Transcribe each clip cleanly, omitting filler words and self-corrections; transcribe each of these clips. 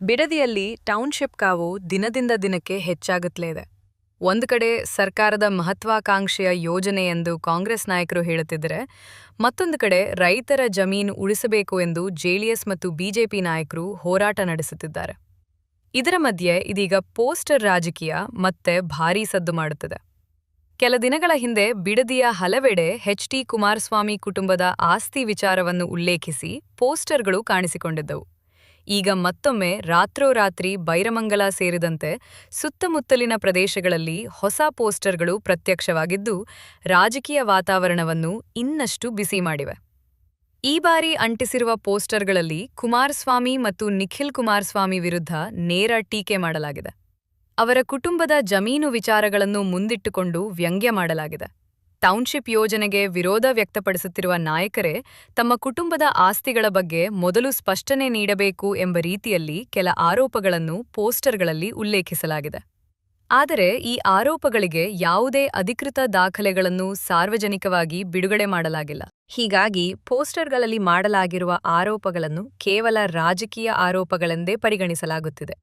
ಬಿಡದಿಯಲ್ಲಿ township ಕಾವು ದಿನದಿಂದ ದಿನಕ್ಕೆ ಹೆಚ್ಚಾಗುತ್ತಲೇ ಇದೆ. ಒಂದು ಕಡೆ ಸರ್ಕಾರದ ಮಹತ್ವಾಕಾಂಕ್ಷೆಯ ಯೋಜನೆ ಎಂದು ಕಾಂಗ್ರೆಸ್ ನಾಯಕರು ಹೇಳುತ್ತಿದ್ದರೆ, ಮತ್ತೊಂದು ಕಡೆ ರೈತರ ಜಮೀನು ಉಳಿಸಬೇಕು ಎಂದು ಜೆಡಿಎಸ್ ಮತ್ತು ಬಿಜೆಪಿ ನಾಯಕರು ಹೋರಾಟ ನಡೆಸುತ್ತಿದ್ದಾರೆ. ಇದರ ಮಧ್ಯೆ ಇದೀಗ ಪೋಸ್ಟರ್ ರಾಜಕೀಯ ಮತ್ತೆ ಭಾರೀ ಸದ್ದು ಮಾಡುತ್ತದೆ. ಕೆಲ ದಿನಗಳ ಹಿಂದೆ ಬಿಡದಿಯ ಹಲವೆಡೆ ಎಚ್.ಡಿ. ಕುಮಾರಸ್ವಾಮಿ ಕುಟುಂಬದ ಆಸ್ತಿ ವಿಚಾರವನ್ನು ಉಲ್ಲೇಖಿಸಿ ಪೋಸ್ಟರ್ಗಳು ಕಾಣಿಸಿಕೊಂಡಿದ್ದವು. ಈಗ ಮತ್ತೊಮ್ಮೆ ರಾತ್ರೋರಾತ್ರಿ ಬೈರಮಂಗಲ ಸೇರಿದಂತೆ ಸುತ್ತಮುತ್ತಲಿನ ಪ್ರದೇಶಗಳಲ್ಲಿ ಹೊಸ ಪೋಸ್ಟರ್ಗಳು ಪ್ರತ್ಯಕ್ಷವಾಗಿದ್ದು, ರಾಜಕೀಯ ವಾತಾವರಣವನ್ನು ಇನ್ನಷ್ಟು ಬಿಸಿ ಮಾಡಿವೆ. ಈ ಬಾರಿ ಅಂಟಿಸಿರುವ ಪೋಸ್ಟರ್ಗಳಲ್ಲಿ ಕುಮಾರಸ್ವಾಮಿ ಮತ್ತು ನಿಖಿಲ್ ಕುಮಾರಸ್ವಾಮಿ ವಿರುದ್ಧ ನೇರ ಟೀಕೆ ಮಾಡಲಾಗಿದೆ. ಅವರ ಕುಟುಂಬದ ಜಮೀನು ವಿಚಾರಗಳನ್ನು ಮುಂದಿಟ್ಟುಕೊಂಡು ವ್ಯಂಗ್ಯ ಮಾಡಲಾಗಿದೆ. ಟೌನ್ಶಿಪ್ ಯೋಜನೆಗೆ ವಿರೋಧ ವ್ಯಕ್ತಪಡಿಸುತ್ತಿರುವ ನಾಯಕರೇ ತಮ್ಮ ಕುಟುಂಬದ ಆಸ್ತಿಗಳ ಬಗ್ಗೆ ಮೊದಲು ಸ್ಪಷ್ಟನೆ ನೀಡಬೇಕು ಎಂಬ ರೀತಿಯಲ್ಲಿ ಕೆಲ ಆರೋಪಗಳನ್ನು ಪೋಸ್ಟರ್ಗಳಲ್ಲಿ ಉಲ್ಲೇಖಿಸಲಾಗಿದೆ. ಆದರೆ ಈ ಆರೋಪಗಳಿಗೆ ಯಾವುದೇ ಅಧಿಕೃತ ದಾಖಲೆಗಳನ್ನು ಸಾರ್ವಜನಿಕವಾಗಿ ಬಿಡುಗಡೆ ಮಾಡಲಾಗಿಲ್ಲ. ಹೀಗಾಗಿ ಪೋಸ್ಟರ್ಗಳಲ್ಲಿ ಮಾಡಲಾಗಿರುವ ಆರೋಪಗಳನ್ನು ಕೇವಲ ರಾಜಕೀಯ ಆರೋಪಗಳೆಂದೇ ಪರಿಗಣಿಸಲಾಗುತ್ತಿದೆ.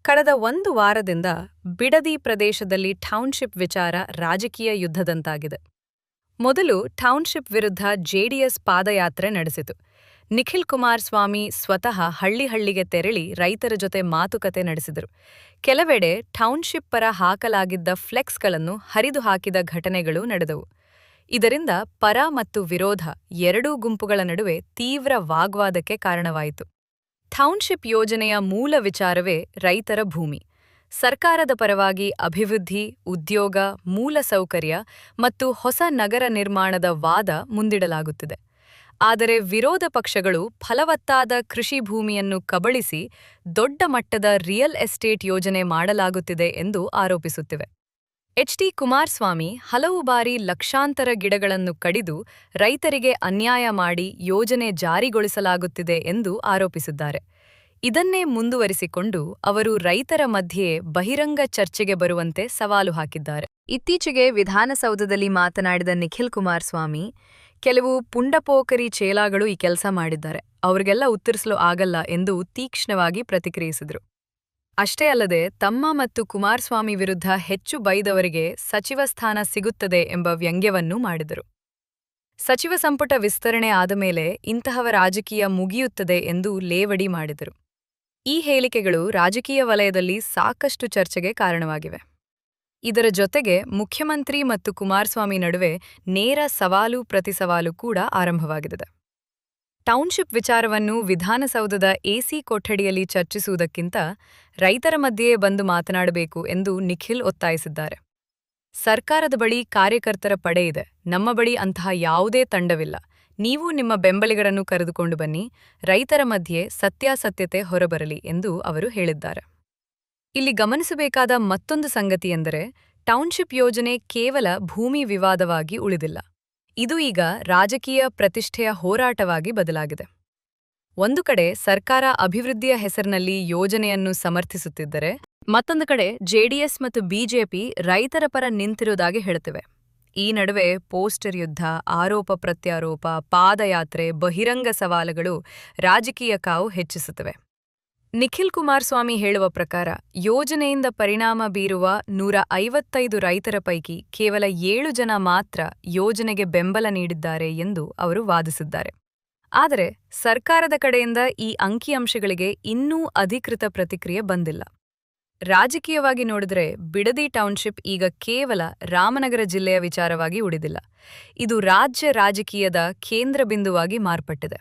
ಕಳೆದ ಒಂದು ವಾರದಿಂದ ಬಿಡದಿ ಪ್ರದೇಶದಲ್ಲಿ ಟೌನ್ಶಿಪ್ ವಿಚಾರ ರಾಜಕೀಯ ಯುದ್ಧದಂತಾಗಿದೆ. ಮೊದಲು ಟೌನ್ಶಿಪ್ ವಿರುದ್ಧ ಜೆಡಿಎಸ್ ಪಾದಯಾತ್ರೆ ನಡೆಸಿತು. ನಿಖಿಲ್ ಕುಮಾರಸ್ವಾಮಿ ಸ್ವತಃ ಹಳ್ಳಿಗೆ ತೆರಳಿ ರೈತರ ಜೊತೆ ಮಾತುಕತೆ ನಡೆಸಿದರು. ಕೆಲವೆಡೆ ಟೌನ್ಶಿಪ್ ಪರ ಹಾಕಲಾಗಿದ್ದ ಫ್ಲೆಕ್ಸ್ಗಳನ್ನು ಹರಿದು ಹಾಕಿದ ಘಟನೆಗಳು ನಡೆದವು. ಇದರಿಂದ ಪರ ಮತ್ತು ವಿರೋಧ ಎರಡೂ ಗುಂಪುಗಳ ನಡುವೆ ತೀವ್ರ ವಾಗ್ವಾದಕ್ಕೆ ಕಾರಣವಾಯಿತು. ಟೌನ್ಶಿಪ್ ಯೋಜನೆಯ ಮೂಲ ವಿಚಾರವೇ ರೈತರ ಭೂಮಿ. ಸರ್ಕಾರದ ಪರವಾಗಿ ಅಭಿವೃದ್ಧಿ, ಉದ್ಯೋಗ, ಮೂಲಸೌಕರ್ಯ ಮತ್ತು ಹೊಸ ನಗರ ನಿರ್ಮಾಣದ ವಾದ ಮುಂದಿಡಲಾಗುತ್ತಿದೆ. ಆದರೆ ವಿರೋಧ ಪಕ್ಷಗಳು ಫಲವತ್ತಾದ ಕೃಷಿ ಭೂಮಿಯನ್ನು ಕಬಳಿಸಿ ದೊಡ್ಡ ಮಟ್ಟದ ರಿಯಲ್ ಎಸ್ಟೇಟ್ ಯೋಜನೆ ಮಾಡಲಾಗುತ್ತಿದೆ ಎಂದು ಆರೋಪಿಸುತ್ತಿವೆ. ಎಚ್.ಡಿ. ಕುಮಾರಸ್ವಾಮಿ ಹಲವು ಬಾರಿ ಲಕ್ಷಾಂತರ ಗಿಡಗಳನ್ನು ಕಡಿದು ರೈತರಿಗೆ ಅನ್ಯಾಯ ಮಾಡಿ ಯೋಜನೆ ಜಾರಿಗೊಳಿಸಲಾಗುತ್ತಿದೆ ಎಂದು ಆರೋಪಿಸಿದ್ದಾರೆ. ಇದನ್ನೇ ಮುಂದುವರಿಸಿಕೊಂಡು ಅವರು ರೈತರ ಮಧ್ಯೆ ಬಹಿರಂಗ ಚರ್ಚೆಗೆ ಬರುವಂತೆ ಸವಾಲು ಹಾಕಿದ್ದಾರೆ. ಇತ್ತೀಚೆಗೆ ವಿಧಾನಸೌಧದಲ್ಲಿ ಮಾತನಾಡಿದ ನಿಖಿಲ್ ಕುಮಾರಸ್ವಾಮಿ, ಕೆಲವು ಪುಂಡಪೋಕರಿ ಚೇಲಾಗಳು ಈ ಕೆಲಸ ಮಾಡಿದ್ದಾರೆ, ಅವ್ರಿಗೆಲ್ಲ ಉತ್ತರಿಸಲು ಆಗಲ್ಲ ಎಂದು ತೀಕ್ಷ್ಣವಾಗಿ ಪ್ರತಿಕ್ರಿಯಿಸಿದರು. ಅಷ್ಟೇ ಅಲ್ಲದೆ ತಮ್ಮ ಮತ್ತು ಕುಮಾರಸ್ವಾಮಿ ವಿರುದ್ಧ ಹೆಚ್ಚು ಬೈದವರಿಗೆ ಸಚಿವ ಸ್ಥಾನ ಸಿಗುತ್ತದೆ ಎಂಬ ವ್ಯಂಗ್ಯವನ್ನೂ ಮಾಡಿದರು. ಸಚಿವ ಸಂಪುಟ ವಿಸ್ತರಣೆ ಆದ ಮೇಲೆ ಇಂತಹವ ರಾಜಕೀಯ ಮುಗಿಯುತ್ತದೆ ಎಂದು ಲೇವಡಿ ಮಾಡಿದರು. ಈ ಹೇಳಿಕೆಗಳು ರಾಜಕೀಯ ವಲಯದಲ್ಲಿ ಸಾಕಷ್ಟು ಚರ್ಚೆಗೆ ಕಾರಣವಾಗಿವೆ. ಇದರ ಜೊತೆಗೆ ಮುಖ್ಯಮಂತ್ರಿ ಮತ್ತು ಕುಮಾರಸ್ವಾಮಿ ನಡುವೆ ನೇರ ಸವಾಲು ಪ್ರತಿಸವಾಲು ಕೂಡ ಆರಂಭವಾಗಿದೆ. ಟೌನ್ಶಿಪ್ ವಿಚಾರವನ್ನು ವಿಧಾನಸೌಧದ ಎಸಿ ಕೊಠಡಿಯಲ್ಲಿ ಚರ್ಚಿಸುವುದಕ್ಕಿಂತ ರೈತರ ಮಧ್ಯೆಯೇ ಬಂದು ಮಾತನಾಡಬೇಕು ಎಂದು ನಿಖಿಲ್ ಒತ್ತಾಯಿಸಿದ್ದಾರೆ. ಸರ್ಕಾರದ ಬಳಿ ಕಾರ್ಯಕರ್ತರ ಪಡೆ ಇದೆ, ನಮ್ಮ ಬಳಿ ಅಂತಹ ಯಾವುದೇ ತಂಡವಿಲ್ಲ. ನೀವು ನಿಮ್ಮ ಬೆಂಬಲಿಗರನ್ನು ಕರೆದುಕೊಂಡು ಬನ್ನಿ, ರೈತರ ಮಧ್ಯೆ ಸತ್ಯಾಸತ್ಯತೆ ಹೊರಬರಲಿ ಎಂದು ಅವರು ಹೇಳಿದ್ದಾರೆ. ಇಲ್ಲಿ ಗಮನಿಸಬೇಕಾದ ಮತ್ತೊಂದು ಸಂಗತಿಯೆಂದರೆ, ಟೌನ್ಶಿಪ್ ಯೋಜನೆ ಕೇವಲ ಭೂಮಿ ವಿವಾದವಾಗಿ ಉಳಿದಿಲ್ಲ. ಇದು ಈಗ ರಾಜಕೀಯ ಪ್ರತಿಷ್ಠೆಯ ಹೋರಾಟವಾಗಿ ಬದಲಾಗಿದೆ. ಒಂದು ಕಡೆ ಸರ್ಕಾರ ಅಭಿವೃದ್ಧಿಯ ಹೆಸರಿನಲ್ಲಿ ಯೋಜನೆಯನ್ನು ಸಮರ್ಥಿಸುತ್ತಿದ್ದರೆ, ಮತ್ತೊಂದು ಕಡೆ ಜೆಡಿಎಸ್ ಮತ್ತು ಬಿಜೆಪಿ ರೈತರ ಪರ ನಿಂತಿರುವುದಾಗಿ ಹೇಳುತ್ತಿವೆ. ಈ ನಡುವೆ ಪೋಸ್ಟರ್ ಯುದ್ಧ, ಆರೋಪ ಪ್ರತ್ಯಾರೋಪ, ಪಾದಯಾತ್ರೆ, ಬಹಿರಂಗ ಸವಾಲುಗಳು ರಾಜಕೀಯ ಕಾವು ಹೆಚ್ಚಿಸುತ್ತವೆ. ನಿಖಿಲ್ ಕುಮಾರಸ್ವಾಮಿ ಹೇಳುವ ಪ್ರಕಾರ ಯೋಜನೆಯಿಂದ ಪರಿಣಾಮ ಬೀರುವ 155 ರೈತರ ಪೈಕಿ ಕೇವಲ 7 ಜನ ಮಾತ್ರ ಯೋಜನೆಗೆ ಬೆಂಬಲ ನೀಡಿದ್ದಾರೆ ಎಂದು ಅವರು ವಾದಿಸಿದ್ದಾರೆ. ಆದರೆ ಸರ್ಕಾರದ ಕಡೆಯಿಂದ ಈ ಅಂಕಿಅಂಶಗಳಿಗೆ ಇನ್ನೂ ಅಧಿಕೃತ ಪ್ರತಿಕ್ರಿಯೆ ಬಂದಿಲ್ಲ. ರಾಜಕೀಯವಾಗಿ ನೋಡಿದರೆ ಬಿಡದಿ ಟೌನ್ಶಿಪ್ ಈಗ ಕೇವಲ ರಾಮನಗರ ಜಿಲ್ಲೆಯ ವಿಚಾರವಾಗಿ ಉಳಿದಿಲ್ಲ. ಇದು ರಾಜ್ಯ ರಾಜಕೀಯದ ಕೇಂದ್ರ ಬಿಂದುವಾಗಿ ಮಾರ್ಪಟ್ಟಿದೆ.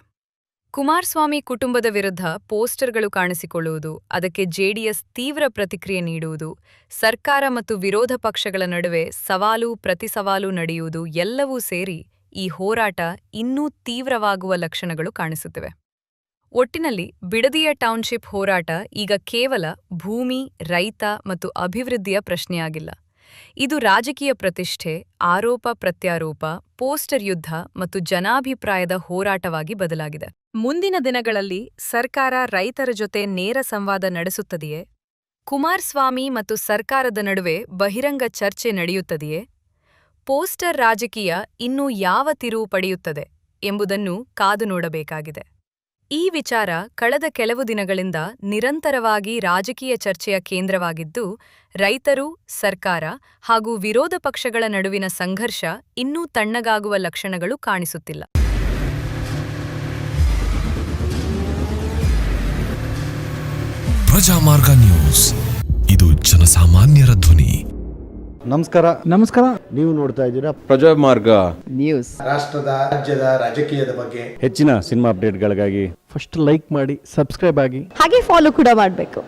ಕುಮಾರಸ್ವಾಮಿ ಕುಟುಂಬದ ವಿರುದ್ಧ ಪೋಸ್ಟರ್ಗಳು ಕಾಣಿಸಿಕೊಳ್ಳುವುದು, ಅದಕ್ಕೆ ಜೆಡಿಎಸ್ ತೀವ್ರ ಪ್ರತಿಕ್ರಿಯೆ ನೀಡುವುದು, ಸರ್ಕಾರ ಮತ್ತು ವಿರೋಧ ಪಕ್ಷಗಳ ನಡುವೆ ಸವಾಲು ಪ್ರತಿಸವಾಲು ನಡೆಯುವುದು ಎಲ್ಲವೂ ಸೇರಿ ಈ ಹೋರಾಟ ಇನ್ನೂ ತೀವ್ರವಾಗುವ ಲಕ್ಷಣಗಳು ಕಾಣಿಸುತ್ತಿವೆ. ಒಟ್ಟಿನಲ್ಲಿ ಬಿಡದಿಯ ಟೌನ್ಶಿಪ್ ಹೋರಾಟ ಈಗ ಕೇವಲ ಭೂಮಿ, ರೈತ ಮತ್ತು ಅಭಿವೃದ್ಧಿಯ ಪ್ರಶ್ನೆಯಾಗಿಲ್ಲ. ಇದು ರಾಜಕೀಯ ಪ್ರತಿಷ್ಠೆ, ಆರೋಪ ಪ್ರತ್ಯಾರೋಪ, ಪೋಸ್ಟರ್ ಯುದ್ಧ ಮತ್ತು ಜನಾಭಿಪ್ರಾಯದ ಹೋರಾಟವಾಗಿ ಬದಲಾಗಿದೆ. ಮುಂದಿನ ದಿನಗಳಲ್ಲಿ ಸರ್ಕಾರ ರೈತರ ಜೊತೆ ನೇರ ಸಂವಾದ ನಡೆಸುತ್ತದೆಯೇ? ಕುಮಾರಸ್ವಾಮಿ ಮತ್ತು ಸರ್ಕಾರದ ನಡುವೆ ಬಹಿರಂಗ ಚರ್ಚೆ ನಡೆಯುತ್ತದೆಯೇ? ಪೋಸ್ಟರ್ ರಾಜಕೀಯ ಇನ್ನೂ ಯಾವ ತಿರುವು ಪಡೆಯುತ್ತದೆ ಎಂಬುದನ್ನು ಕಾದು ನೋಡಬೇಕಾಗಿದೆ. ಈ ವಿಚಾರ ಕಳೆದ ಕೆಲವು ದಿನಗಳಿಂದ ನಿರಂತರವಾಗಿ ರಾಜಕೀಯ ಚರ್ಚೆಯ ಕೇಂದ್ರವಾಗಿದ್ದು, ರೈತರು, ಸರ್ಕಾರ ಹಾಗೂ ವಿರೋಧ ಪಕ್ಷಗಳ ನಡುವಿನ ಸಂಘರ್ಷ ಇನ್ನೂ ತಣ್ಣಗಾಗುವ ಲಕ್ಷಣಗಳು ಕಾಣಿಸುತ್ತಿಲ್ಲ. ಪ್ರಜಾಮಾರ್ಗ ನ್ಯೂಸ್, ಇದು ಜನಸಾಮಾನ್ಯರ ಧ್ವನಿ. ನಮಸ್ಕಾರ. ನೀವು ನೋಡ್ತಾ ಇದ್ದೀರಾ ಪ್ರಜಾಮಾರ್ಗ ನ್ಯೂಸ್. ರಾಷ್ಟ್ರದ ರಾಜ್ಯದ ರಾಜಕೀಯದ ಬಗ್ಗೆ ಹೆಚ್ಚಿನ ಸಿನಿಮಾ ಅಪ್ಡೇಟ್ಗಳಿಗಾಗಿ ಫಸ್ಟ್ ಲೈಕ್ ಮಾಡಿ, ಸಬ್ಸ್ಕ್ರೈಬ್ ಆಗಿ, ಹಾಗೆ ಫಾಲೋ ಕೂಡ ಮಾಡಬೇಕು.